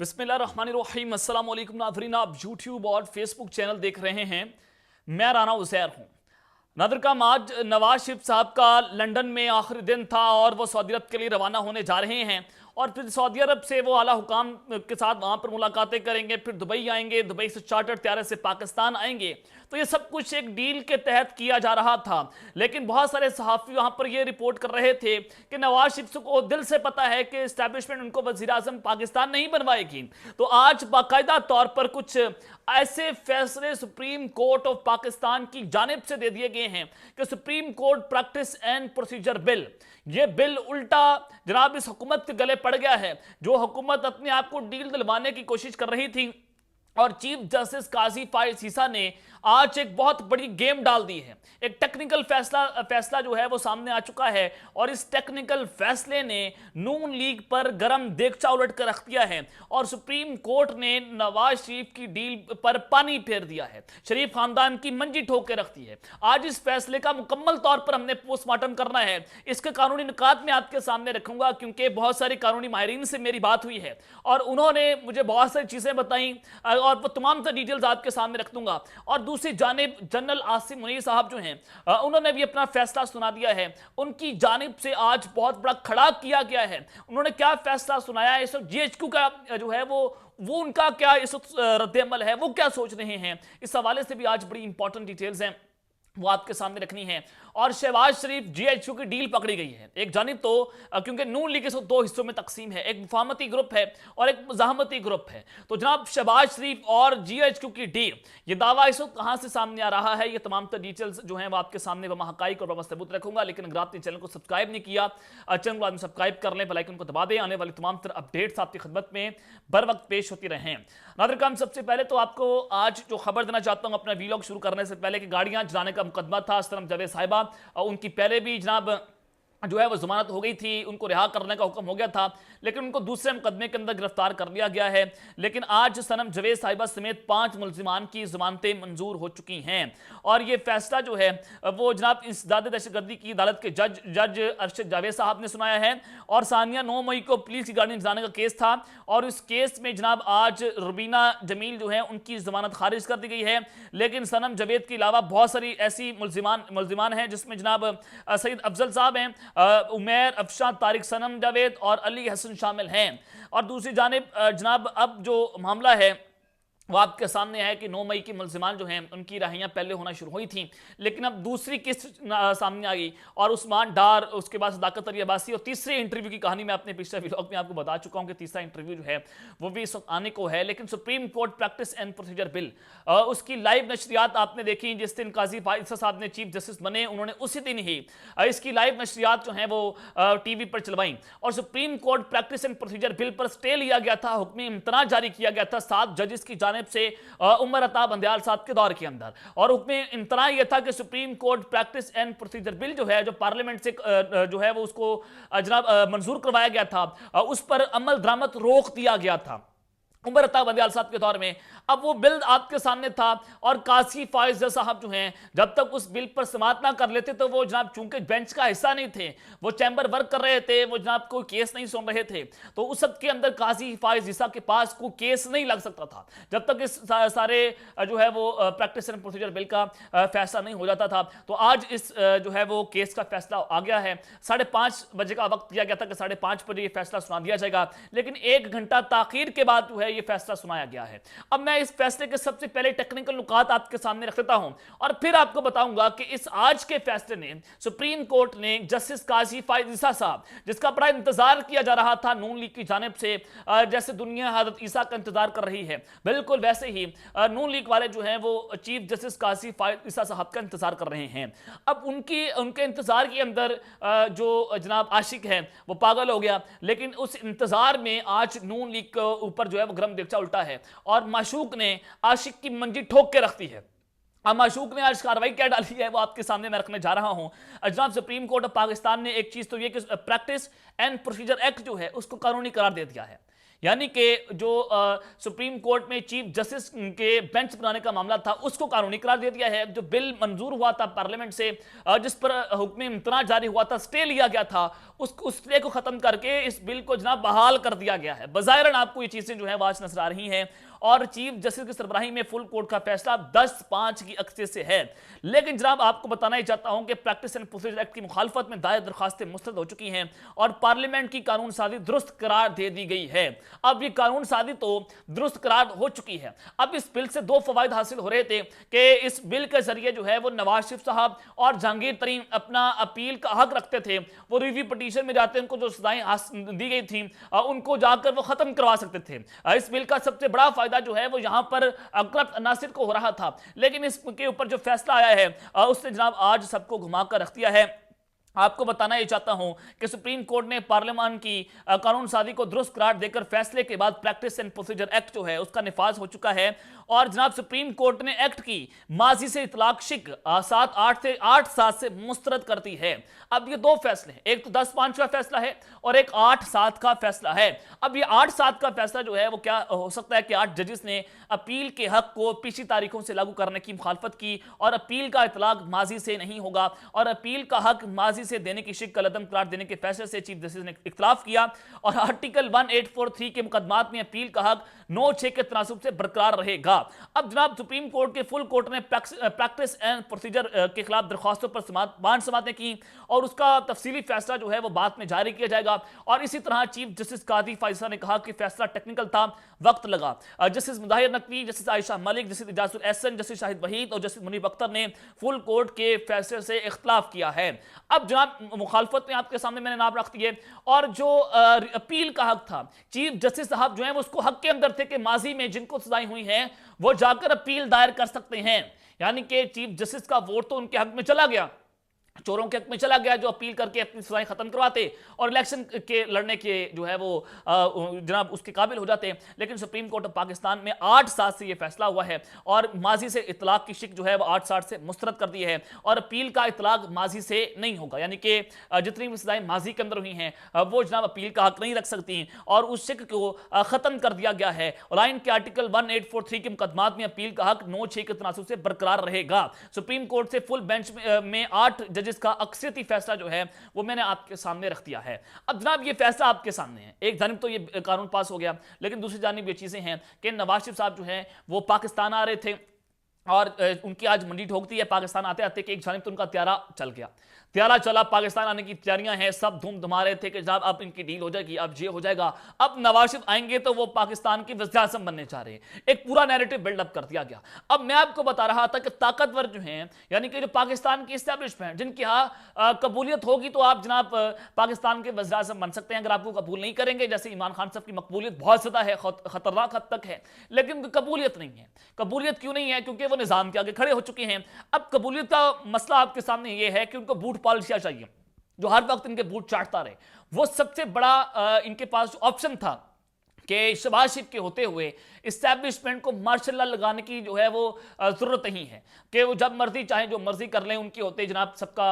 बिस्मिल्लाहिर्रहमानिर्रहीम। अस्सलाम वालेकुम नाज़रीन, आप यूट्यूब और फेसबुक चैनल देख रहे हैं। मैं राना उज़ैर हूँ। नादरकाम, आज नवाज शरीफ साहब का लंदन में आखिरी दिन था और वो सऊदी अरब के लिए रवाना होने जा रहे हैं और फिर सऊदी अरब से वो आला हुकाम के साथ वहाँ पर मुलाकातें करेंगे, फिर दुबई आएंगे, दुबई से चार्टर्ड त्यारे से पाकिस्तान आएंगे। तो ये सब कुछ एक डील के तहत किया जा रहा था, लेकिन बहुत सारे सहाफ़ी वहाँ पर ये रिपोर्ट कर रहे थे कि नवाज शरीफ को दिल से पता है कि इस्टेब्लिशमेंट उनको वज़ीर आज़म पाकिस्तान नहीं बनवाएगी। तो आज बाकायदा तौर पर कुछ ऐसे फैसले सुप्रीम कोर्ट ऑफ पाकिस्तान की जानिब से दे दिए गए हैं कि supreme court practice and procedure bill, ये बिल उल्टा जनाब इस हुकूमत के गले पड़ गया है। जो हुकूमत अपने आप को डील दिलवाने की कोशिश कर रही थी और चीफ जस्टिस काजी फाइज सीसा ने आज एक बहुत बड़ी गेम डाल दी है। एक टेक्निकल फैसला जो है वो सामने आ चुका है और इस टेक्निकल फैसले ने नून लीग पर गरम देगचा उलट कर रख दिया है और सुप्रीम कोर्ट ने नवाज शरीफ की डील पर पानी फेर दिया है, शरीफ खानदान की मंजी ठोक के रख दी है। आज इस फैसले का मुकम्मल तौर पर हमने पोस्टमार्टम करना है। इसके कानूनी निकात में आपके सामने रखूंगा क्योंकि बहुत सारे कानूनी माहिरीन से मेरी बात हुई है और उन्होंने मुझे बहुत सारी चीजें बताई और वो तमाम तर डिटेल्स आपके सामने रख दूंगा। और दूसरी जानिब जनरल आसिम मुनीर साहब जो हैं, उन्होंने भी अपना फैसला सुना दिया है। उनकी जानिब से आज बहुत बड़ा खड़ा किया गया है। उन्होंने क्या फैसला सुनाया है, इस वक्त जीएचक्यू का जो है वो उनका क्या इस वक्त रद्द-ए-अमल है, वो क्या सोच रहे हैं, इस हवाले से भी आज बड़ी इंपॉर्टेंट डिटेल्स हैं वो आपके सामने रखनी है। और शहबाज शरीफ जीएचक्यू की डील पकड़ी गई है। एक जानिब तो क्योंकि नून लीग इसको दो हिस्सों में तकसीम है, एक मुफाहमती ग्रुप है और एक मुज़ाहमती ग्रुप है। तो जनाब शहबाज शरीफ और जीएचक्यू की डील, ये दावा इस वक्त कहाँ से सामने आ रहा है, ये तमाम तर डिटेल्स जो हैं वो आपके सामने वह हकाइक और सबूत रखूंगा। लेकिन अगर आपने चैनल को सब्सक्राइब नहीं किया, चैनल को आदमी सब्सक्राइब कर लें, बेल आइकन को दबा दें, आने वाली तमाम तर अपडेट्स आपकी खिदमत में बर वक्त पेश होती रहें। नादरकाम, सबसे पहले तो आपको आज जो खबर देना चाहता हूँ अपना वीलॉग शुरू करने से पहले कि गाड़ियाँ जलाने का मुकदमा था सनम जावेद साहिबा, उनकी पहले भी जनाब जो है वो जमानत हो गई थी, उनको रिहा करने का हुक्म हो गया था, लेकिन उनको दूसरे मुकदमे के अंदर गिरफ्तार कर लिया गया है। लेकिन आज सनम जावेद साहिबा समेत 5 मुलजिमान की जमानतें मंजूर हो चुकी हैं और ये फैसला जो है वो जनाब इंसदाद दहशतगर्दी की अदालत के जज अरशद जावेद साहब ने सुनाया है। और सानिया 9 मई को पुलिस की गाड़ी में जलाने का केस था और इस केस में जनाब आज रुबीना जमील जो है उनकी जमानत खारिज कर दी गई है। लेकिन सनम जावेद के अलावा बहुत सारी ऐसी मुलजिमान हैं जिसमें जनाब सईद अफजल साहब हैं, उमैर, अफशान, तारिक, सनम जावेद और अली हसन शामिल हैं। और दूसरी जानिब जनाब अब जो मामला है वो आपके सामने है कि 9 मई की मुलजिमान जो हैं उनकी राहियाँ पहले होना शुरू हुई थी, लेकिन अब दूसरी किस्त सामने आ गई और उस्मान डार, उसके बाद सदाकत अली अब्बासी और तीसरे इंटरव्यू की कहानी मैं अपने पिछले व्लॉग में आपको बता चुका हूँ कि तीसरा इंटरव्यू जो है वो भी इस वक्त आने को है। लेकिन supreme court practice and procedure bill, उसकी लाइव नशरियात आपने देखी। जिस दिन काजी फाइज साहब ने चीफ जस्टिस बने, उन्होंने उसी दिन ही इसकी लाइव नशरियात जो हैं वो टीवी पर चलवाई और supreme court practice and procedure bill पर स्टे लिया गया था, हुक्म इम्तना जारी किया गया था 7 जजेस की जानिब से उमर अता बंदयाल साहब के दौर के अंदर। और हुक्म इतना यह था कि supreme court practice and procedure bill जो है, जो पार्लियामेंट से जो है वो उसको जनाब मंजूर करवाया गया था, उस पर अमल दरामद रोक दिया गया था उमर अता बंदयाल साहब के दौर में। अब वो बिल आपके सामने था और काजी फाइज साहब जो हैं जब तक उस बिल पर समाअत ना कर लेते तो वो जनाब चूंकि बेंच का हिस्सा नहीं थे, वो चैम्बर वर्क कर रहे थे, वो जनाब कोई केस नहीं सुन रहे थे, तो उस सब के अंदर काजी फाइज के पास कोई केस नहीं लग सकता था जब तक इस सारे जो है वो प्रैक्टिस एंड प्रोसीजर बिल का फैसला नहीं हो जाता था। तो आज इस जो है वो केस का फैसला आ गया है। 5:30 बजे का वक्त दिया गया था कि 5:30 बजे ये फैसला सुना दिया जाएगा, लेकिन 1 घंटा ताखीर के बाद जो है ये फैसला सुनाया गया है। अब मैं इस फैसले के सबसे पहले टेक्निकल नुकात आपके सामने रख देता हूं और फिर आपको बताऊंगा कि इस आज के फैसले ने सुप्रीम कोर्ट ने जस्टिस काजी फाइज ईसा साहब, जिसका बड़ा इंतजार किया जा रहा था नून लीग की जानिब से, जैसे दुनिया हजरत ईसा का इंतजार कर रही है, बिल्कुल वैसे ही नून लीग वाले जो हैं वो चीफ जस्टिस काजी फाइज ईसा साहब का इंतजार कर रहे हैं। अब उनके इंतजार के अंदर जो जनाब आशिक है वो पागल हो गया, लेकिन उस इंतजार में आज नून लीग के ऊपर जो है वो गरम देगचा उल्टा है और माशूक ने आशिक की मंजी ठोक के रख दी है। अब माशूक ने आज कार्रवाई क्या डाली है वो आपके सामने मैं रखने जा रहा हूं। जनाब सुप्रीम कोर्ट ऑफ पाकिस्तान ने एक चीज तो ये कि प्रैक्टिस एंड प्रोसीजर एक्ट जो है उसको कानूनी करार दे दिया है यानी कि जो सुप्रीम कोर्ट में चीफ जस्टिस के बेंच बनाने का मामला था उसको कानूनी करार दे दिया है। जो बिल मंजूर हुआ था पार्लियामेंट से, जिस पर हुक्म इम्तना जारी हुआ था, स्टे लिया गया था, उस स्टे को खत्म करके इस बिल को जनाब बहाल कर दिया गया है। बज़ाहिरन आपको ये चीजें जो है आज नजर आ रही हैं और चीफ जस्टिस की सरबराही में फुल कोर्ट का फैसला 10-5 की अक्सर से है। लेकिन जनाब आपको बताना ही चाहता हूं कि प्रैक्टिस एंड प्रोसीजर एक्ट की मुखालफत में दायर दरखास्तें मुस्तरद हो चुकी हैं और पार्लियामेंट की कानून साजी दुरुस्त करार दे दी गई है। अब ये कानून साजी तो दुरुस्त करार हो चुकी है। अब इस बिल से दो फवायद हासिल हो रहे थे कि इस बिल के जरिए जो है वो नवाज शरीफ साहब और जहांगीर तरीन अपना अपील का हक रखते थे। वो रिव्यू पिटीशन में जाते उनको जो सजाएं दी गई थी उनको जाकर वो खत्म करवा सकते थे। इस बिल का सबसे बड़ा फायदा जो है वो यहां पर करप्ट अनासिर को हो रहा था, लेकिन इसके ऊपर जो फैसला आया है उसने जनाब आज सबको घुमाकर रख दिया है। आपको बताना ये चाहता हूं कि सुप्रीम कोर्ट ने पार्लियामान की कानून साजी को दुरुस्त करार देकर फैसले के बाद प्रैक्टिस एंड प्रोसीजर एक्ट जो है उसका निफाज हो चुका है और जनाब सुप्रीम कोर्ट ने एक्ट की माजी से इतलाक शिक 8-7 से मुस्तरद करती है। अब ये दो फैसले हैं, एक तो 10-5 का फैसला है और एक 8-7 का फैसला है। अब ये 8-7 का फैसला जो है वो क्या हो सकता है कि 8 जजेस ने अपील के हक को पिछली तारीखों से लागू करने की मुखालफत की और अपील का इतलाक माजी से नहीं होगा और अपील का हक माजी से देने की शिक कलअदम करार देने के फैसले से चीफ जस्टिस ने इख्तिलाफ किया और आर्टिकल 1843 के मुकदमात में अपील का हक 9-6 के तनासुब से बरकरार रहेगा। अब जनाब सुप्रीम कोर्ट के फुल कोर्ट ने प्रैक्टिस एंड प्रोसीजर के खिलाफ दरख्वास्तों पर समाअतें की और उसका तफसीली फैसला जो है वो बाद में जारी किया जाएगा। और इसी तरह चीफ जस्टिस कादी फाइजा ने कहा कि फैसला टेक्निकल था, वक्त लगा। Justice Mudahir Naqvi, justice Ayesha Malik, justice Ijazul Ahsan, justice Shahid Waheed और जस्टिस मुनीब अख्तर ने फुल कोर्ट के फैसले से इख्तिलाफ किया है। अब जनाब मुखालफत में आपके सामने मैंने नाम रख दिए और जो अपील का हक था, चीफ जस्टिस साहब जो है वो उसको हक के अंदर थे कि माजी में जिनको सजाएं हुई हैं वो जाकर अपील दायर कर सकते हैं। यानी कि चीफ जस्टिस का वोट तो उनके हक में चला गया, चोरों के हक में चला गया जो अपील करके अपनी सजाएं खत्म करवाते और इलेक्शन के लड़ने के जो है वो जनाब उसके काबिल हो जाते। लेकिन सुप्रीम कोर्ट ऑफ पाकिस्तान में 8-7 से ये फैसला हुआ है और माजी से इतलाक की शिक जो है वो 8-7 से मुस्तरद कर दी है और अपील का इतलाक माजी से नहीं होगा। यानी कि जितनी भी सजाएं माजी के अंदर हुई हैं वो जनाब अपील का हक नहीं रख सकती और उस शिक को खत्म कर दिया गया है। और आइन के आर्टिकल 1843 के मुकदमात में अपील का हक 9-6 के तनासुब से बरकरार रहेगा। सुप्रीम कोर्ट से फुल बेंच में 8 जिसका अक्सरियती फैसला जो है वो मैंने आपके सामने रख दिया है। अब जनाब ये फैसला आपके सामने है, एक जानिब तो ये कानून पास हो गया लेकिन दूसरी जानिब ये चीजें हैं कि नवाज शरीफ साहब जो हैं वो पाकिस्तान आ रहे थे और उनकी आज मंडी ठोकती है। पाकिस्तान आते आते कि एक जानिब तो उनका त्यारा चल गया, त्यारा चला, पाकिस्तान आने की तैयारियां हैं, सब धूम धुमा रहे थे कि जनाब अब इनकी डील हो जाएगी, अब ये हो जाएगा। अब नवाज शरीफ आएंगे तो वो पाकिस्तान की वज़ीर आज़म बनने जा रहे हैं, एक पूरा नैरेटिव बिल्डअप कर दिया गया। अब मैं आपको बता रहा था कि ताकतवर जो हैं यानी कि जो पाकिस्तान की इस्टेब्लिशमेंट जिनकी यहाँ कबूलियत होगी तो आप जनाब पाकिस्तान के वज़ीर आज़म बन सकते हैं। अगर आपको कबूल नहीं करेंगे, जैसे इमरान खान साहब की मकबूलियत बहुत ज़्यादा है, खतरनाक हद तक है, लेकिन कबूलियत नहीं है। कबूलियत क्यों नहीं है? क्योंकि वो निज़ाम के आगे खड़े हो चुके हैं। अब कबूलियत का मसला आपके सामने ये है कि उनको बूट पॉलिसियाँ चाहिए जो हर वक्त इनके बूट चाटता रहे। वो सबसे बड़ा इनके पास ऑप्शन था कि शहबाज शरीफ के होते हुए इस्टेब्लिशमेंट को मार्शल लॉ लगाने की जो है वो जरूरत नहीं है कि वो जब मर्जी चाहे जो मर्जी कर लें। उनके होते जनाब सबका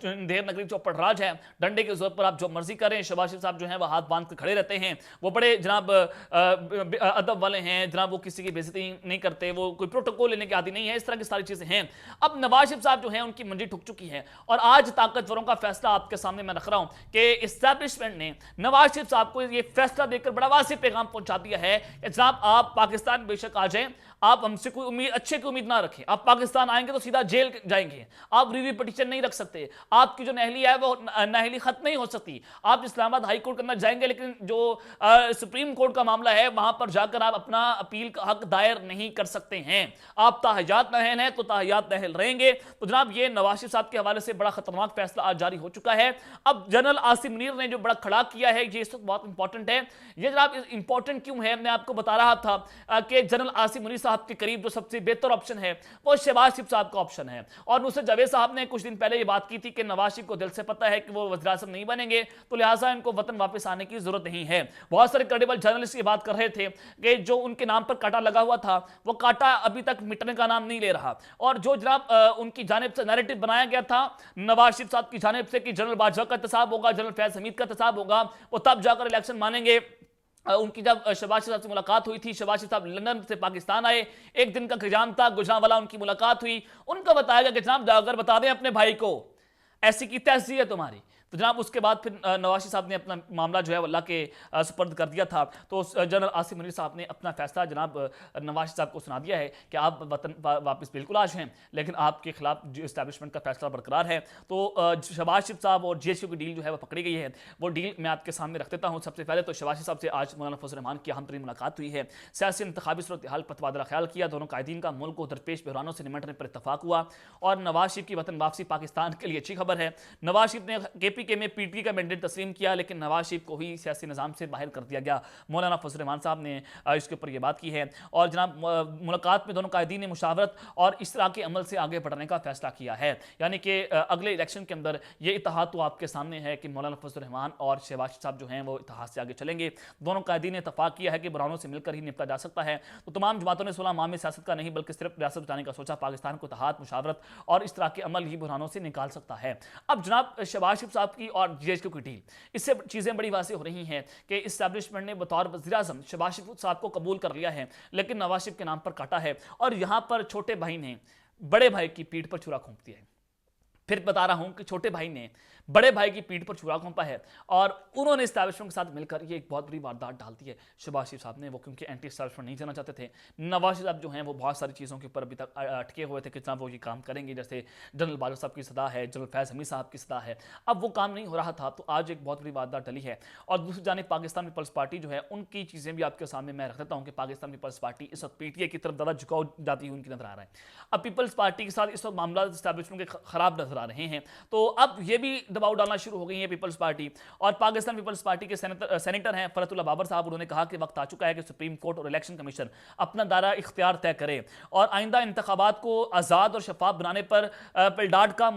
ढेर नगरी चौपड़ राज है, डंडे के जोर पर आप जो मर्जी करें। शहबाज शरीफ साहब जो हैं वो हाथ बांध कर खड़े रहते हैं, वो बड़े जनाब अदब वाले हैं, जनाब वो किसी की बेइज्जती नहीं करते, वो कोई प्रोटोकॉल लेने के आदि नहीं है, इस तरह की सारी चीजें हैं। अब नवाज शरीफ साहब जो है उनकी मंडी ठुक चुकी है और आज ताकतवरों का फैसला आपके सामने मैं रख रहा हूं कि इस्टेब्लिशमेंट ने नवाज शरीफ साहब को ये फैसला देकर बड़ा वाज़ेह पैगाम पहुंचा दिया है कि जनाब आप पाकिस्तान बेशक आ जाएं, आप हमसे कोई उम्मीद अच्छे की उम्मीद ना रखें। आप पाकिस्तान आएंगे तो सीधा जेल जाएंगे, आप रिव्यू पिटीशन नहीं रख सकते, आपकी जो नहली है वो नहली खत्म नहीं हो सकती। आप इस्लामाबाद हाई कोर्ट के अंदर जाएंगे लेकिन जो सुप्रीम कोर्ट का मामला है वहां पर जाकर आप अपना अपील का हक दायर नहीं कर सकते हैं। आप ताहयात नहल हैं तो ताहयात नहल रहेंगे। तो जनाब ये नवाज शरीफ साहब के हवाले से बड़ा खतरनाक फैसला आज जारी हो चुका है। अब जनरल आसिम मुनीर ने जो बड़ा खड़ा किया है ये इस वक्त बहुत इंपॉर्टेंट है। ये जनाब इंपॉर्टेंट क्यों है? मैं आपको बता रहा था कि जनरल आसिम मुनीर साहब के करीब जो सबसे बेहतर ऑप्शन है वो शहबाज शरीफ साहब का ऑप्शन है। और नुसरत जावेद साहब ने कुछ दिन पहले ये बात की थी कि नवाज शरीफ को दिल से पता है कि वो वज़ीर आज़म नहीं बनेंगे तो लिहाजा इनको वतन वापस आने की जरूरत नहीं है। बहुत सारे क्रेडिबल जर्नलिस्ट ये बात कर रहे थे कि जो उनके नाम पर कांटा लगा हुआ था वो कांटा अभी तक मिटने का नाम नहीं ले रहा। और जो जनाब उनकी जानिब से नैरेटिव बनाया गया था नवाज शरीफ साहब की जानिब से कि जनरल बाजवा का इंतखाब होगा, जनरल फैज हमीद का इंतखाब होगा, वो तब जाकर इलेक्शन मानेंगे, उनकी जब शहबाज शरीफ साहब से मुलाकात हुई थी, शहबाज शरीफ साहब लंदन से पाकिस्तान आए, एक दिन का क़याम था, गुजरांवाला उनकी मुलाकात हुई, उनका बताया गया कि जनाब जाकर बता दें अपने भाई को ऐसी की तैसी है तुम्हारी। तो जनाब उसके बाद फिर नवाज शरीफ साहब ने अपना मामला जो है अल्लाह के सुपर्द कर दिया था। तो जनरल आसिम मुनीर साहब ने अपना फैसला जनाब नवाज शरीफ साहब को सुना दिया है कि आप वतन वापस बिल्कुल आज हैं, लेकिन आपके खिलाफ जो इस्टेब्लिशमेंट का फैसला बरकरार है। तो शहबाज शरीफ साहब और GSU की डील जो है वो पकड़ी गई है, वो डील मैं आपके सामने रख देता हूँ। सबसे पहले तो शहबाज शरीफ साहब से आज मौलाना फजल रहमान की अहम तरीन मुलाकात हुई है, सियासी इंतखाबी सूरत हाल पर तबादला ख्याल किया, दोनों कायदीन का मुल्क को दरपेश बहरानों से निमटने पर इतफाक हुआ और नवाज शरीफ की वतन वापसी पाकिस्तान के लिए अच्छी खबर है। नवाज शरीफ ने KPK में PTI का मैंडेट तस्लीम किया, लेकिन नवाज शरीफ को ही सियासी निज़ाम से बाहर कर दिया गया। मौलाना फजल रहमान साहब ने इसके ऊपर ये बात की है और जनाब मुलाकात में दोनों कायदीन ने मुशावरत और इस तरह के अमल से आगे बढ़ने का फैसला किया है, यानी कि अगले इलेक्शन के अंदर ये इत्तेहाद तो आपके सामने है कि मौलाना फजल रहमान और शहबाज शरीफ साहब जो हैं वो इत्तेहाद से आगे चलेंगे। दोनों कायदीन ने इत्तफाक किया है कि बुरहानों से मिलकर ही निपटा जा सकता है। तो तमाम जमातों ने 16 माह में सियासत का नहीं बल्कि सिर्फ रियासत बचाने का सोचा। पाकिस्तान को इत्तेहाद, मुशावरत और इस तरह के अमल ही बुरहानों से निकाल सकता है। अब जनाब शहबाज शरीफ साहब की और GSU की डील, इससे चीज़ें बड़ी वाज़ेह हो रही हैं कि इस्टेब्लिशमेंट ने बतौर वज़ीर-ए-आज़म शहबाज शरीफ साहब को कबूल कर लिया है, लेकिन नवाज शरीफ के नाम पर काटा है और यहाँ पर छोटे भाई ने बड़े भाई की पीठ पर छुरा घोंप दिया है। फिर बता रहा हूं कि छोटे भाई ने बड़े भाई की पीठ पर छुरा घोंपा है और उन्होंने इस्टेब्लिशमेंट के साथ मिलकर ये एक बहुत बड़ी वारदात डाल दी है। शहबाज शरीफ साहब ने, वो क्योंकि एंटी इस्टेब्लिशमेंट नहीं जाना चाहते थे। नवाज शरीफ साहब जो हैं वो बहुत सारी चीज़ों के ऊपर अभी तक अटके हुए थे कि वो ये काम करेंगे, जैसे जनरल बाजवा साहब की सदा है, जनरल फैज़ हमीद साहब की सदा है। अब वो काम नहीं हो रहा था, तो आज एक बहुत बड़ी वारदात डली है। और दूसरी जानिब पाकिस्तान पीपल्स पार्टी जो है, उनकी चीज़ें भी आपके सामने मैं रख देता हूँ कि पाकिस्तान पीपल्स पार्टी इस वक्त PTI की तरफ ज़्यादा झुकाव जाती हुई उनकी नजर आ रहा है। अब पीपल्स पार्टी के साथ इस वक्त मामला इस्टेब्लिशमेंट के खराब नजर आ रहे हैं, तो अब ये भी दबाव डालना शुरू हो गई है पीपल्स पार्टी। और पाकिस्तान पीपल्स पार्टी के सेनेटर हैं फरतुल्लाह बाबर साहब, उन्होंने कहा कि वक्त आ चुका है कि सुप्रीम कोर्ट और इलेक्शन कमीशन अपना दायरा इख्तियार तय करे और आइंदा इंतखाबात को आज़ाद और शफाफ बनाने पर पिलडाड का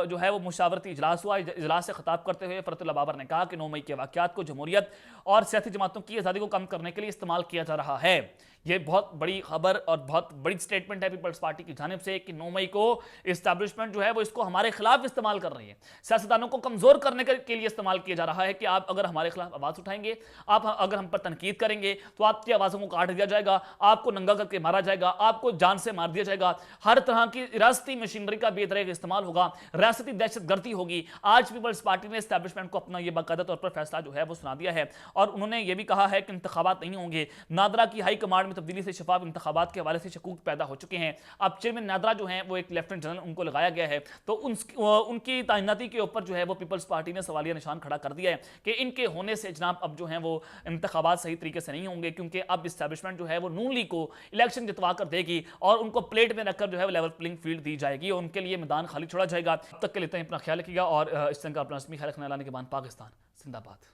जो है वो मुशावरती इजलास हुआ। इजलास से खिताब करते हुए फरतुल्लाह बाबर ने कहा कि 9 मई के वाक़यात को जमहूरियत और सियासी जमातों की आज़ादी को कम करने के लिए इस्तेमाल किया जा रहा है। ये बहुत बड़ी खबर और बहुत बड़ी स्टेटमेंट है पीपल्स पार्टी की जानिब से कि 9 मई को इस्टेब्लिशमेंट जो है वो इसको हमारे खिलाफ इस्तेमाल कर रही है, सियासतदानों को कमजोर करने के लिए इस्तेमाल किया जा रहा है कि आप अगर हमारे खिलाफ आवाज उठाएंगे, आप अगर हम पर तनकीद करेंगे तो आपकी आवाज़ों को काट दिया जाएगा, आपको नंगा करके मारा जाएगा, आपको जान से मार दिया जाएगा, हर तरह की रियासती मशीनरी का बेतरतीब इस्तेमाल होगा, रियासती दहशतगर्दी होगी। आज पीपल्स पार्टी ने इस्टेब्लिशमेंट को अपना यह बाकायदा तौर पर फैसला जो है वो सुना दिया है और उन्होंने ये भी कहा है कि इंतखाबात नहीं होंगे। नादरा की हाई कमांड में तब्दीली से शफाफ इंतखाबात के हवाले से शकूक पैदा हो चुके हैं। अब चेयरमैन नादरा जो हैं वो एक लेफ्टिनेंट जनरल उनको लगाया गया है, तो उनकी तैनाती के ऊपर जो है वो पीपल्स पार्टी ने सवालिया निशान खड़ा कर दिया है कि इनके होने से जनाब अब जो है वो इंतखाबात सही तरीके से नहीं होंगे, क्योंकि अब इस्टेब्लिशमेंट जो है वो नून लीग को इलेक्शन जितवा कर देगी और उनको प्लेट में रखकर जो है वो लेवल प्लेइंग फील्ड दी जाएगी और उनके लिए मैदान खाली छोड़ा जाएगा। तब तक के लिए अपना ख्याल रखिएगा और इस तरह का अपना रस्मी ख्याल रखने लाने के बाद पाकिस्तान जिंदाबाद।